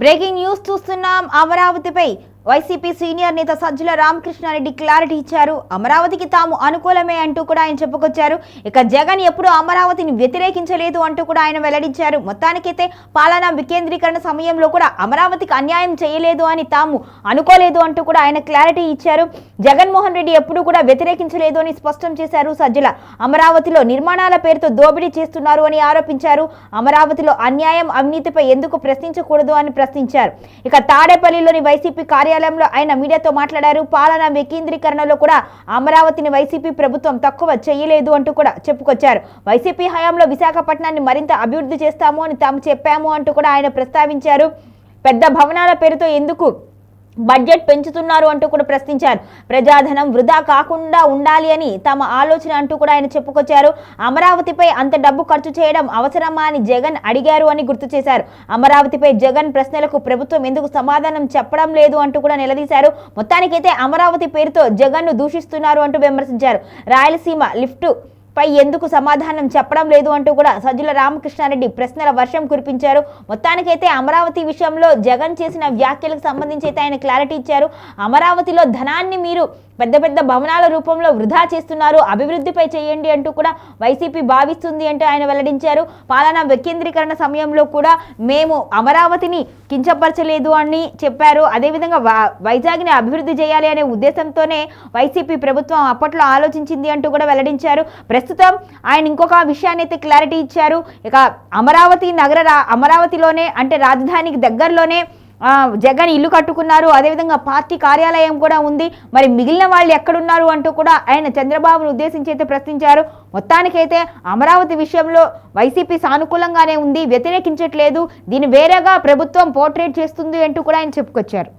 Breaking news చూస్తున్నాం. అమరావతిపై YCP senior నేత Sajjala Ramakrishna Reddy clarity ఇచ్చారు. అమరావతికి తాము అనుకూలమే అంటూ కూడా ఆయన చెప్పుకొచ్చారు. ఇక జగన్ ఎప్పుడూ అమరావతిని వ్యతిరేకించలేదు అంటూ కూడా ఆయన వెల్లడించారు. మొత్తానికైతే పాలనా వికేంద్రీకరణ సమయంలో కూడా అమరావతికి అన్యాయం చేయలేదు అని తాము అనుకోలేదు అంటూ కూడా ఆయన క్లారిటీ ఇచ్చారు. జగన్మోహన్ రెడ్డి ఎప్పుడూ కూడా వ్యతిరేకించలేదు అని స్పష్టం చేశారు సజ్జల. అమరావతిలో నిర్మాణాల పేరుతో దోపిడీ చేస్తున్నారు అని ఆరోపించారు. అమరావతిలో అన్యాయం అవినీతిపై ఎందుకు ప్రశ్నించకూడదు అని ప్రశ్నించారు. ఇక తాడేపల్లిలోని వైసీపీ కార్యాలయంలో ఆయన మీడియాతో మాట్లాడారు. పాలనా వికేంద్రీకరణలో కూడా అమరావతిని వైసీపీ ప్రభుత్వం తక్కువ చేయలేదు అంటూ కూడా చెప్పుకొచ్చారు. వైసీపీ హయాంలో విశాఖపట్నాన్ని మరింత అభివృద్ధి చేస్తాము అని తాము చెప్పాము అంటూ కూడా ఆయన ప్రస్తావించారు. పెద్ద భవనాల పేరుతో ఎందుకు బడ్జెట్ పెంచుతున్నారు అంటూ కూడా ప్రశ్నించారు. ప్రజాధనం వృధా కాకుండా ఉండాలి అని తమ ఆలోచన అంటూ కూడా ఆయన చెప్పుకొచ్చారు. అమరావతిపై అంత డబ్బు ఖర్చు చేయడం అవసరమా అని జగన్ అడిగారు అని గుర్తు చేశారు. అమరావతిపై జగన్ ప్రశ్నలకు ప్రభుత్వం ఎందుకు సమాధానం చెప్పడం లేదు అంటూ కూడా నిలదీశారు. మొత్తానికైతే అమరావతి పేరుతో జగన్ను దూషిస్తున్నారు అంటూ విమర్శించారు. రాయలసీమ లిఫ్ట్ పై ఎందుకు సమాధానం చెప్పడం లేదు అంటూ కూడా సజ్జల రామకృష్ణారెడ్డి ప్రశ్నల వర్షం కురిపించారు. మొత్తానికైతే అమరావతి విషయంలో జగన్ చేసిన వ్యాఖ్యలకు సంబంధించి అయితే ఆయన క్లారిటీ ఇచ్చారు. అమరావతిలో ధనాన్ని మీరు పెద్ద పెద్ద భవనాల రూపంలో వృధా చేస్తున్నారు, అభివృద్ధిపై చేయండి అంటూ కూడా వైసీపీ భావిస్తుంది అంటూ ఆయన వెల్లడించారు. పాలనా వికేంద్రీకరణ సమయంలో కూడా మేము అమరావతిని కించపరచలేదు అని చెప్పారు. అదేవిధంగా వైజాగ్ని అభివృద్ధి చేయాలి అనే ఉద్దేశంతోనే వైసీపీ ప్రభుత్వం అప్పట్లో ఆలోచించింది అంటూ కూడా వెల్లడించారు. ప్రస్తుతం ఆయన ఇంకొక విషయాన్ని అయితే క్లారిటీ ఇచ్చారు. ఇక అమరావతిలోనే అంటే రాజధానికి దగ్గరలోనే జగన్ ఇల్లు కట్టుకున్నారు. అదేవిధంగా పార్టీ కార్యాలయం కూడా ఉంది. మరి మిగిలిన వాళ్ళు ఎక్కడున్నారు అంటూ కూడా ఆయన చంద్రబాబును ఉద్దేశించి అయితే ప్రశ్నించారు. మొత్తానికైతే అమరావతి విషయంలో వైసీపీ సానుకూలంగానే ఉంది, వ్యతిరేకించట్లేదు. దీన్ని వేరేగా ప్రభుత్వం పోర్ట్రేట్ చేస్తుంది అంటూ కూడా ఆయన చెప్పుకొచ్చారు.